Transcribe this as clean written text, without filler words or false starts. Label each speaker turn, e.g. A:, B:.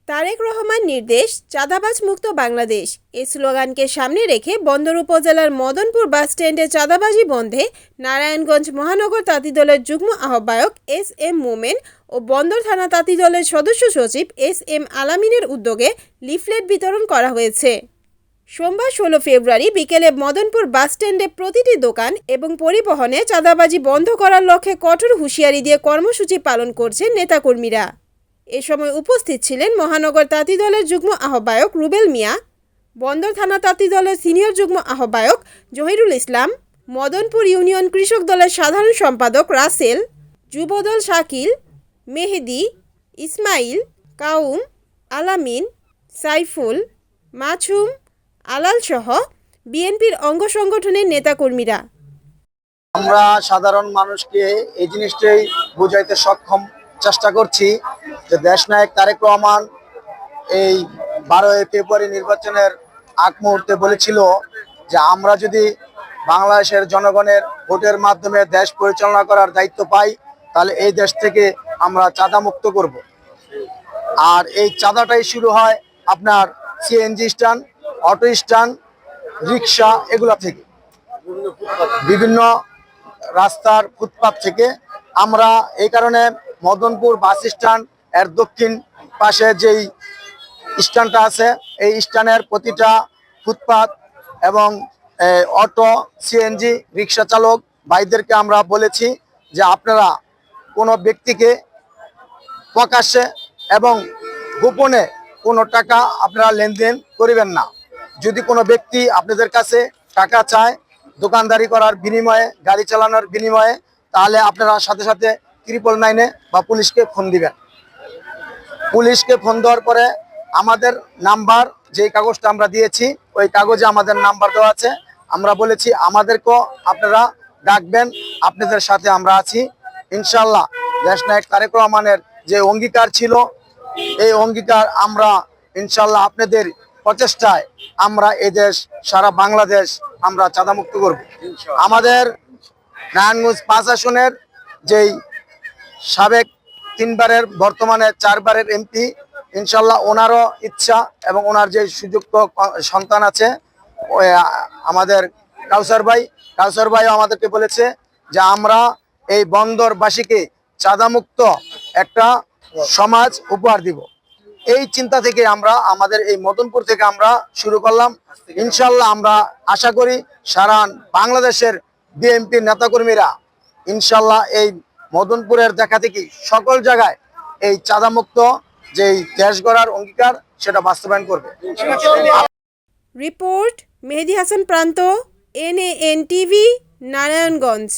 A: তারেক রহমান নির্দেশ, চাঁদাবাজ মুক্ত বাংলাদেশ। এই স্লোগানকে সামনে রেখে বন্দর উপজেলার মদনপুর বাসস্ট্যান্ডে চাঁদাবাজি বন্ধে নারায়ণগঞ্জ মহানগর তাঁতি দলের যুগ্ম আহ্বায়ক এস এম মোমেন ও বন্দর থানা তাঁতি দলের সদস্য সচিব এস এম আলামিনের উদ্যোগে লিফলেট বিতরণ করা হয়েছে। সোমবার 16 ফেব্রুয়ারি বিকেলে মদনপুর বাসস্ট্যান্ডে প্রতিটি দোকান এবং পরিবহনে চাঁদাবাজি বন্ধ করার লক্ষ্যে কঠোর হুঁশিয়ারি দিয়ে কর্মসূচি পালন করছেন নেতাকর্মীরা। এ সময় উপস্থিত ছিলেন মহানগর তাঁতি দলের যুগ্ম আহ্বায়ক রুবেল মিয়া, বন্দর থানা তাঁতি দলের সিনিয়র যুগ্ম আহ্বায়ক জহিরুল ইসলাম, মদনপুর ইউনিয়ন কৃষক দলের সাধারণ সম্পাদক রাসেল, যুবদল শাকিল, মেহেদি, ইসমাইল, কাউম, আলামিন, সাইফুল, মাছুম, আলাল সহ বিএনপির অঙ্গ সংগঠনের নেতাকর্মীরা।
B: আমরা সাধারণ মানুষকে এই জিনিসটাই বুঝাইতে সক্ষম চেষ্টা করছি যে দেশনায়ক তারেক রহমান এই 12 ফেব্রুয়ারি নির্বাচনের আগ মুহূর্তে বলেছিল যে আমরা যদি বাংলাদেশের জনগণের ভোটের মাধ্যমে দেশ পরিচালনা করার দায়িত্ব পাই তাহলে এই দেশ থেকে আমরা চাঁদা মুক্ত করব। আর এই চাঁদাটাই শুরু হয় আপনার সিএনজি স্ট্যান্ড, অটো স্ট্যান্ড, রিক্সা এগুলা থেকে, বিভিন্ন রাস্তার ফুটপাত থেকে। আমরা এই কারণে মদনপুর বাস স্ট্যান্ড এর দক্ষিণ পাশে যেই স্ট্যান্ডটা আছে এই স্ট্যান্ডের প্রতিটা ফুটপাত এবং অটো, সিএনজি, রিক্সা চালক ভাইদেরকে আমরা বলেছি যে আপনারা কোনো ব্যক্তিকে প্রকাশ্যে এবং গোপনে কোনো টাকা আপনারা লেনদেন করিবেন না। যদি কোনো ব্যক্তি আপনাদের কাছে টাকা চায় দোকানদারি করার বিনিময়ে, গাড়ি চালানোর বিনিময়ে, তাহলে আপনারা সাথে সাথে 999-এ বা পুলিশকে ফোন দিবেন। পুলিশকে ফোন দেওয়ার পরে আমাদের নাম্বার, যেই কাগজটা আমরা দিয়েছি ওই কাগজে আমাদের নাম্বার দেওয়া আছে। আমরা বলেছি আমাদেরকেও আপনারা ডাকবেন, আপনাদের সাথে আমরা আছি ইনশাল্লাহ। দেশনায়ক তারেক রহমানের যে অঙ্গীকার ছিল এই অঙ্গীকার আমরা ইনশাল্লাহ আপনাদের প্রচেষ্টায় আমরা এই দেশ, সারা বাংলাদেশ আমরা চাঁদামুক্ত করব। আমাদের নারায়ণগঞ্জ 5 আসনের যেই সাবেক 3 বারের বর্তমানে 4 বারের এমপি, ইনশাল্লাহ ওনারও ইচ্ছা এবং ওনার যে সুযোগ্য সন্তান আছে আমাদের কাউসার ভাইও আমাদেরকে বলেছে যে আমরা এই বন্দরবাসীকে চাঁদামুক্ত একটা সমাজ উপহার দিব। এই চিন্তা থেকে আমরা আমাদের এই মদনপুর থেকে আমরা শুরু করলাম। ইনশাল্লাহ আমরা আশা করি সারা বাংলাদেশের বিএনপি নেতাকর্মীরা ইনশাল্লাহ এই মদনপুরের দেখা দেখি সকল জায়গায় এই চাঁদামুক্ত যেই দেশ গড়ার অঙ্গীকার সেটা বাস্তবায়ন করবে।
A: রিপোর্ট মেহেদি হাসান প্রান্ত, NAN টিভি, নারায়ণগঞ্জ।